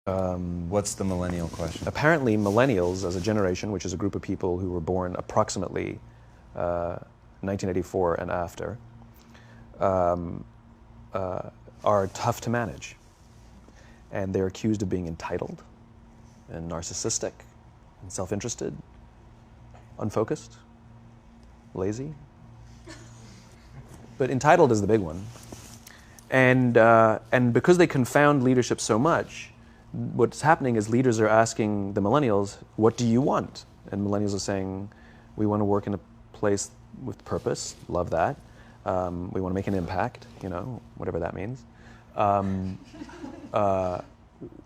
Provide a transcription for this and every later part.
What's the millennial question? Apparently, millennials as a generation, which is a group of people who were born approximately 1984 and after, are tough to manage. And they're accused of being entitled and narcissistic and self-interested, unfocused, lazy. But entitled is the big one. And because they confound leadership so much, what's happening is leaders are asking the millennials, what do you want? And millennials are saying, we want to work in a place with purpose, love that. We want to make an impact, whatever that means.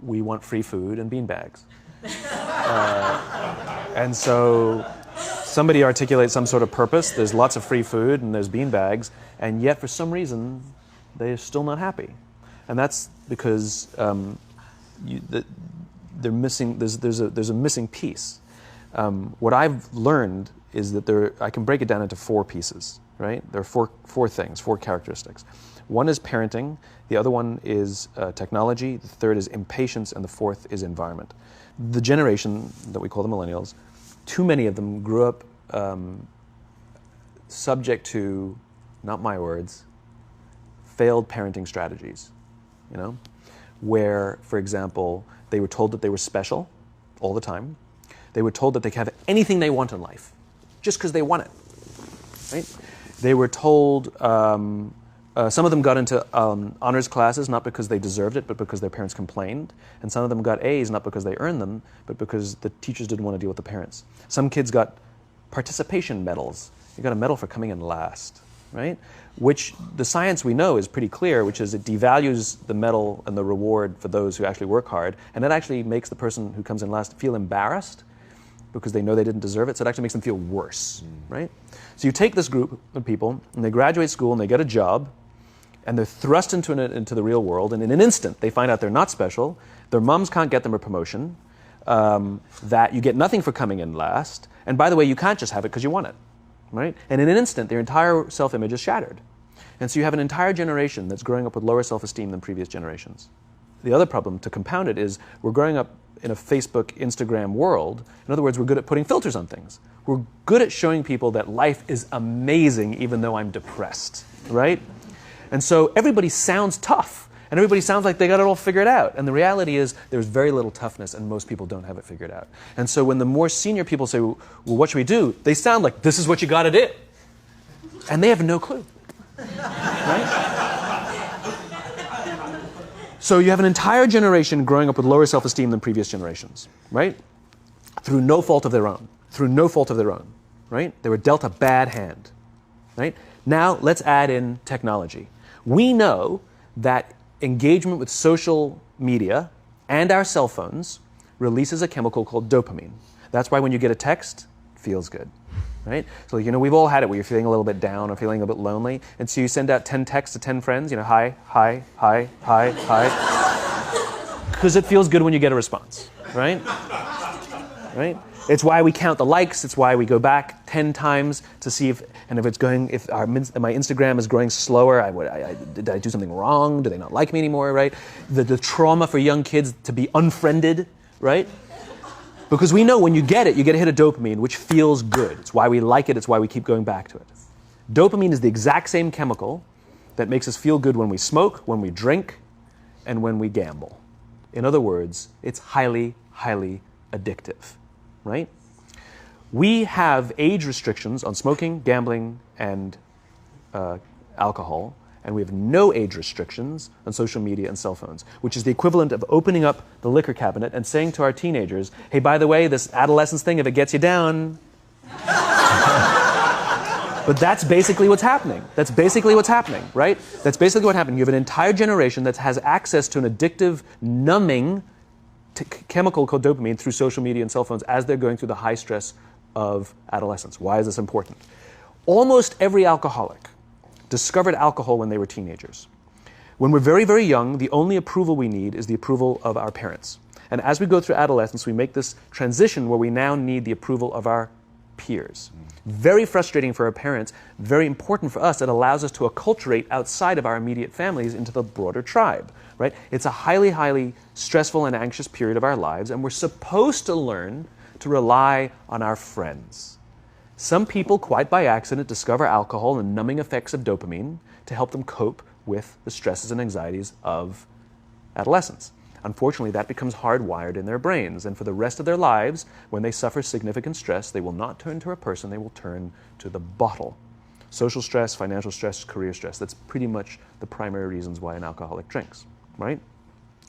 We want free food and beanbags. And so somebody articulates some sort of purpose, there's lots of free food and there's beanbags, and yet for some reason, they're still not happy. And that's because they're missing. There's a missing piece. What I've learned is that I can break it down into four pieces. Right? There are four things, four characteristics. One is parenting. The other one is technology. The third is impatience, and the fourth is environment. The generation that we call the millennials, too many of them grew up subject to, not my words, failed parenting strategies. Where, for example, they were told that they were special all the time. They were told that they could have anything they want in life, just because they want it, right? They were told, some of them got into honors classes, not because they deserved it, but because their parents complained. And some of them got A's, not because they earned them, but because the teachers didn't want to deal with the parents. Some kids got participation medals. You got a medal for coming in last, right? Which the science we know is pretty clear, which is it devalues the medal and the reward for those who actually work hard, and it actually makes the person who comes in last feel embarrassed because they know they didn't deserve it, so it actually makes them feel worse, right? So you take this group of people, and they graduate school, and they get a job, and they're thrust into the real world, and in an instant, they find out they're not special, their moms can't get them a promotion, that you get nothing for coming in last, and by the way, you can't just have it because you want it. Right? And in an instant, their entire self-image is shattered. And so you have an entire generation that's growing up with lower self-esteem than previous generations. The other problem, to compound it, is we're growing up in a Facebook, Instagram world. In other words, we're good at putting filters on things. We're good at showing people that life is amazing even though I'm depressed, right? And so everybody sounds tough. And everybody sounds like they got it all figured out. And the reality is there's very little toughness and most people don't have it figured out. And so when the more senior people say, well, what should we do? They sound like, this is what you got to do. And they have no clue. Right? So you have an entire generation growing up with lower self-esteem than previous generations, right? Through no fault of their own. Through no fault of their own, right? They were dealt a bad hand, right? Now let's add in technology. We know that engagement with social media and our cell phones releases a chemical called dopamine. That's why when you get a text, it feels good, right? So, we've all had it where you're feeling a little bit down or feeling a bit lonely, and so you send out 10 texts to 10 friends, hi, hi, hi, hi, hi, because it feels good when you get a response, right? Right? It's why we count the likes. It's why we go back 10 times to see if my Instagram is growing slower, did I do something wrong? Do they not like me anymore, right? The trauma for young kids to be unfriended, right? Because we know when you get a hit of dopamine, which feels good. It's why we like it. It's why we keep going back to it. Dopamine is the exact same chemical that makes us feel good when we smoke, when we drink, and when we gamble. In other words, it's highly, highly addictive. Right? We have age restrictions on smoking, gambling, and alcohol, and we have no age restrictions on social media and cell phones, which is the equivalent of opening up the liquor cabinet and saying to our teenagers, hey, by the way, this adolescence thing, if it gets you down. But that's basically what's happening. That's basically what's happening, right? That's basically what happened. You have an entire generation that has access to an addictive, numbing chemical called dopamine through social media and cell phones as they're going through the high stress of adolescence. Why is this important? Almost every alcoholic discovered alcohol when they were teenagers. When we're very, very young, the only approval we need is the approval of our parents. And as we go through adolescence, we make this transition where we now need the approval of our peers. Very frustrating for our parents, very important for us. It allows us to acculturate outside of our immediate families into the broader tribe, right? It's a highly, highly stressful and anxious period of our lives, and we're supposed to learn to rely on our friends. Some people, quite by accident, discover alcohol and numbing effects of dopamine to help them cope with the stresses and anxieties of adolescence. Unfortunately, that becomes hardwired in their brains, and for the rest of their lives, when they suffer significant stress, they will not turn to a person, they will turn to the bottle. Social stress, financial stress, career stress, that's pretty much the primary reasons why an alcoholic drinks, right?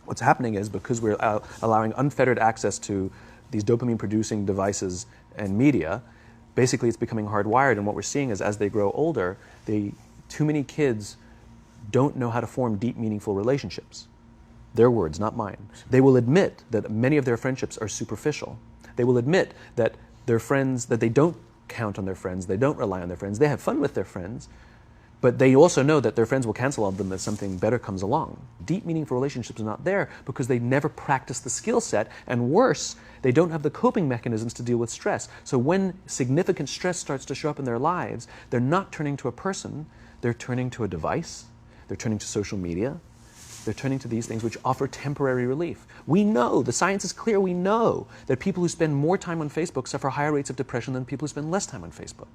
What's happening is, because we're allowing unfettered access to these dopamine-producing devices and media, basically it's becoming hardwired, and what we're seeing is, as they grow older, too many kids don't know how to form deep, meaningful relationships. Their words, not mine. They will admit that many of their friendships are superficial. They will admit that their friends, that they don't count on their friends, they don't rely on their friends, they have fun with their friends, but they also know that their friends will cancel on them as something better comes along. Deep, meaningful relationships are not there because they never practice the skill set, and worse, they don't have the coping mechanisms to deal with stress. So when significant stress starts to show up in their lives, they're not turning to a person, they're turning to a device, they're turning to social media, they're turning to these things which offer temporary relief. We know, the science is clear, we know that people who spend more time on Facebook suffer higher rates of depression than people who spend less time on Facebook,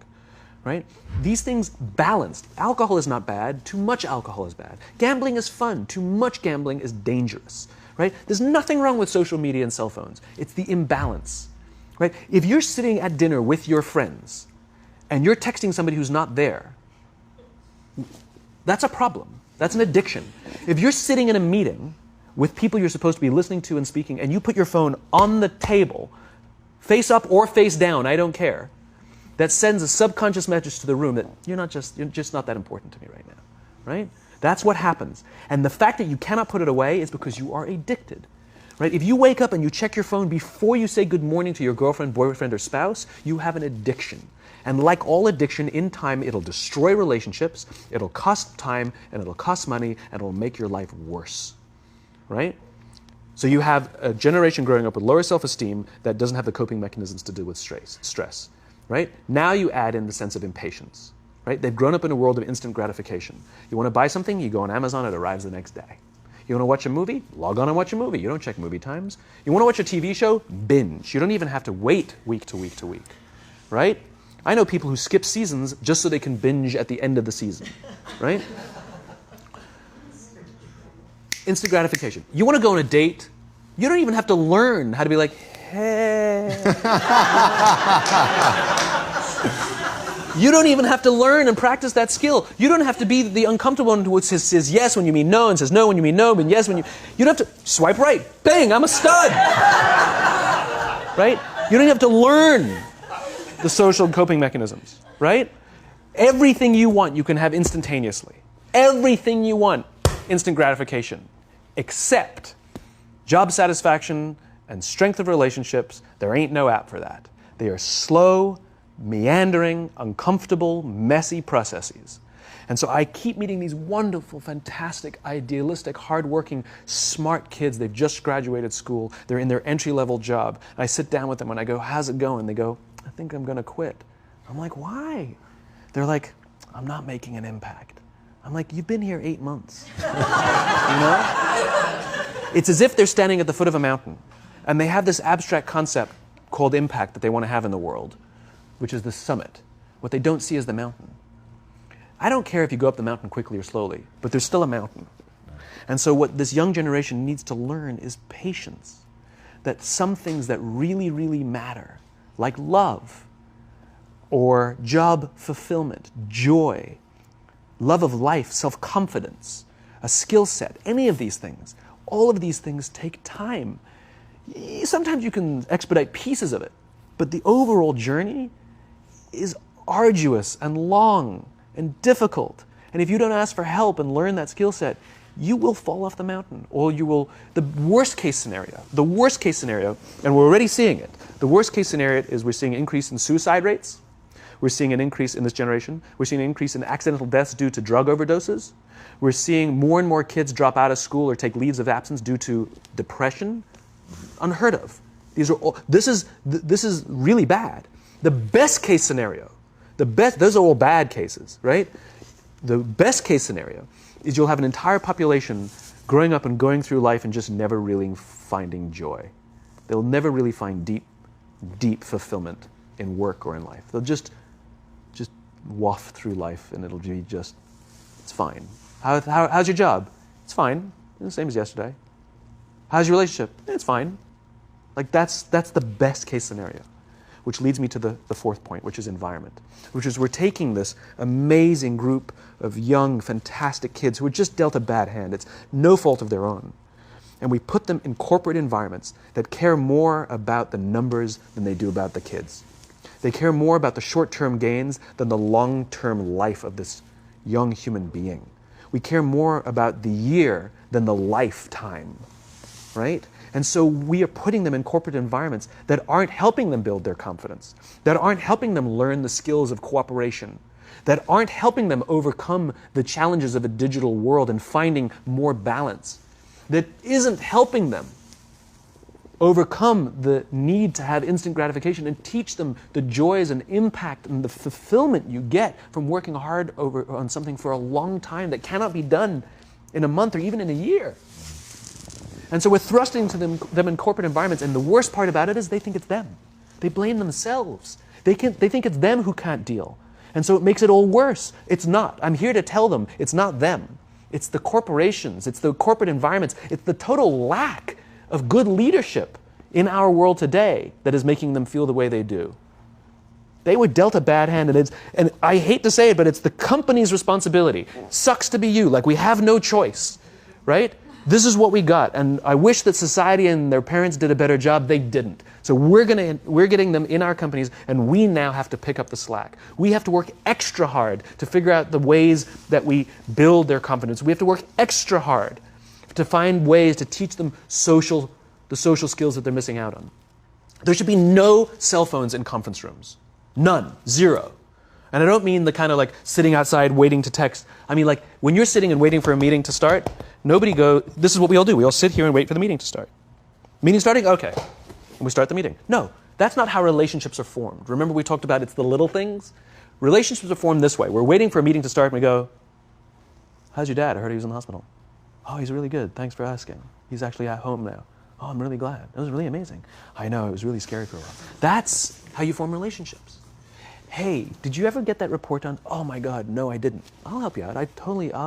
right? These things balanced. Alcohol is not bad, too much alcohol is bad. Gambling is fun, too much gambling is dangerous, right? There's nothing wrong with social media and cell phones. It's the imbalance, right? If you're sitting at dinner with your friends and you're texting somebody who's not there, that's a problem. That's an addiction. If you're sitting in a meeting with people you're supposed to be listening to and speaking, and you put your phone on the table, face up or face down, I don't care, that sends a subconscious message to the room that you're just not that important to me right now, right? That's what happens. And the fact that you cannot put it away is because you are addicted, right? If you wake up and you check your phone before you say good morning to your girlfriend, boyfriend, or spouse, you have an addiction. And like all addiction, in time, it'll destroy relationships, it'll cost time, and it'll cost money, and it'll make your life worse, right? So you have a generation growing up with lower self-esteem that doesn't have the coping mechanisms to deal with stress, right? Now you add in the sense of impatience, right? They've grown up in a world of instant gratification. You want to buy something, you go on Amazon, it arrives the next day. You want to watch a movie? Log on and watch a movie. You don't check movie times. You want to watch a TV show? Binge. You don't even have to wait week to week to week, right? I know people who skip seasons just so they can binge at the end of the season, right? Instant gratification. You want to go on a date? You don't even have to learn how to be like, hey. You don't even have to learn and practice that skill. You don't have to be the uncomfortable one who says yes when you mean no and says no when you mean no, but yes when you... You don't have to swipe right. Bang, I'm a stud. Right? You don't have to learn the social coping mechanisms, right? Everything you want, you can have instantaneously. Everything you want, instant gratification. Except job satisfaction and strength of relationships, there ain't no app for that. They are slow, meandering, uncomfortable, messy processes. And so I keep meeting these wonderful, fantastic, idealistic, hardworking, smart kids. They've just graduated school. They're in their entry-level job. And I sit down with them and I go, how's it going? They go, I think I'm going to quit. I'm like, why? They're like, I'm not making an impact. I'm like, you've been here 8 months. You know? It's as if they're standing at the foot of a mountain and they have this abstract concept called impact that they want to have in the world, which is the summit. What they don't see is the mountain. I don't care if you go up the mountain quickly or slowly, but there's still a mountain. And so what this young generation needs to learn is patience. That some things that really, really matter, like love, or job fulfillment, joy, love of life, self-confidence, a skill set, any of these things, all of these things take time. Sometimes you can expedite pieces of it, but the overall journey is arduous and long and difficult. And if you don't ask for help and learn that skill set, you will fall off the mountain, or you will, the worst case scenario, and we're already seeing it, the worst case scenario is we're seeing an increase in suicide rates, we're seeing an increase in this generation, we're seeing an increase in accidental deaths due to drug overdoses, we're seeing more and more kids drop out of school or take leaves of absence due to depression. Unheard of. This is really bad. The best case scenario, those are all bad cases, right? The best case scenario is you'll have an entire population growing up and going through life and just never really finding joy. They'll never really find deep fulfillment in work or in life. They'll just waft through life and it'll be just, it's fine. How's your job? It's fine. The same as yesterday. How's your relationship? It's fine. Like that's the best case scenario, which leads me to the fourth point, which is environment, which is we're taking this amazing group of young, fantastic kids who were just dealt a bad hand. It's no fault of their own. And we put them in corporate environments that care more about the numbers than they do about the kids. They care more about the short-term gains than the long-term life of this young human being. We care more about the year than the lifetime, right? And so we are putting them in corporate environments that aren't helping them build their confidence, that aren't helping them learn the skills of cooperation, that aren't helping them overcome the challenges of a digital world and finding more balance, that isn't helping them overcome the need to have instant gratification and teach them the joys and impact and the fulfillment you get from working hard on something for a long time that cannot be done in a month or even in a year. And so we're thrusting to them in corporate environments, and the worst part about it is they think it's them. They blame themselves. They think it's them who can't deal. And so it makes it all worse. It's not. I'm here to tell them it's not them. It's the corporations. It's the corporate environments. It's the total lack of good leadership in our world today that is making them feel the way they do. They were dealt a bad hand, and I hate to say it, but it's the company's responsibility. Sucks to be you. Like, we have no choice, right? This is what we got, and I wish that society and their parents did a better job. They didn't. So we're getting them in our companies, and we now have to pick up the slack. We have to work extra hard to figure out the ways that we build their confidence. We have to work extra hard to find ways to teach them the social skills that they're missing out on. There should be no cell phones in conference rooms. None. Zero. And I don't mean the kind of like sitting outside waiting to text. I mean like when you're sitting and waiting for a meeting to start, this is what we all do. We all sit here and wait for the meeting to start. Meeting starting? Okay. And we start the meeting. No, that's not how relationships are formed. Remember we talked about it's the little things? Relationships are formed this way. We're waiting for a meeting to start and we go, how's your dad? I heard he was in the hospital. Oh, he's really good. Thanks for asking. He's actually at home now. Oh, I'm really glad. It was really amazing. I know, it was really scary for a while. That's how you form relationships. Hey, did you ever get that report done? Oh my God, no, I didn't. I'll help you out.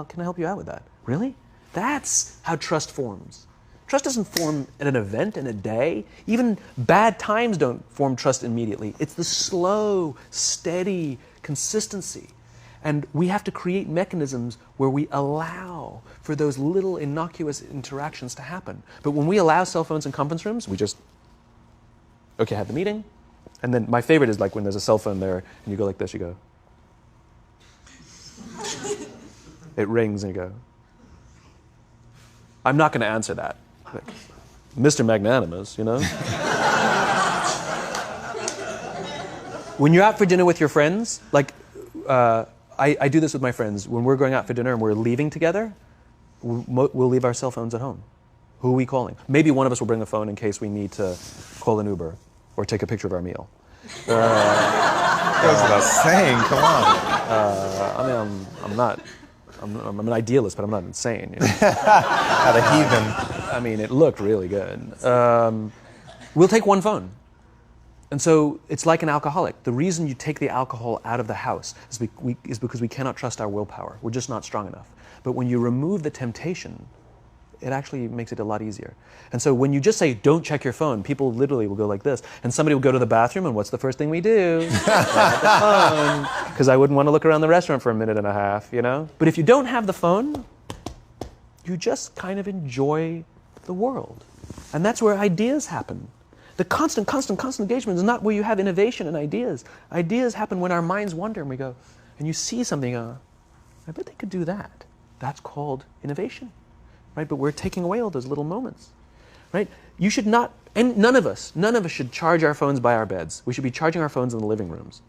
Can I help you out with that? Really? That's how trust forms. Trust doesn't form at an event in a day. Even bad times don't form trust immediately. It's the slow, steady consistency. And we have to create mechanisms where we allow for those little innocuous interactions to happen. But when we allow cell phones in conference rooms, we just, okay, have the meeting. And then my favorite is like when there's a cell phone there and you go like this, you go. It rings and you go. I'm not going to answer that. Like, Mr. Magnanimous, you know? When you're out for dinner with your friends, like, I do this with my friends. When we're going out for dinner and we're leaving together, we'll leave our cell phones at home. Who are we calling? Maybe one of us will bring a phone in case we need to call an Uber or take a picture of our meal. That goes without saying, come on. I'm an idealist, but I'm not insane. You know? Not a heathen. I mean, it looked really good. We'll take one phone. And so it's like an alcoholic. The reason you take the alcohol out of the house is because we cannot trust our willpower. We're just not strong enough. But when you remove the temptation, it actually makes it a lot easier. And so when you just say, don't check your phone, people literally will go like this. And somebody will go to the bathroom, and what's the first thing we do? Grab the phone. Because I wouldn't want to look around the restaurant for a minute and a half, you know? But if you don't have the phone, you just kind of enjoy the world. And that's where ideas happen. The constant engagement is not where you have innovation and ideas. Ideas happen when our minds wander and we go, and you see something, I bet they could do that. That's called innovation, right? But we're taking away all those little moments, right? You should not, and none of us should charge our phones by our beds. We should be charging our phones in the living rooms,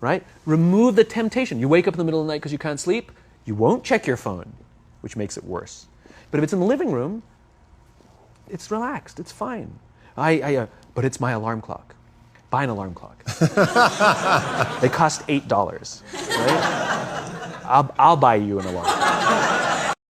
right? Remove the temptation. You wake up in the middle of the night because you can't sleep, you won't check your phone, which makes it worse. But if it's in the living room, it's relaxed, it's fine. But it's my alarm clock. buy an alarm clock. They cost $8, right? I'll buy you an alarm clock.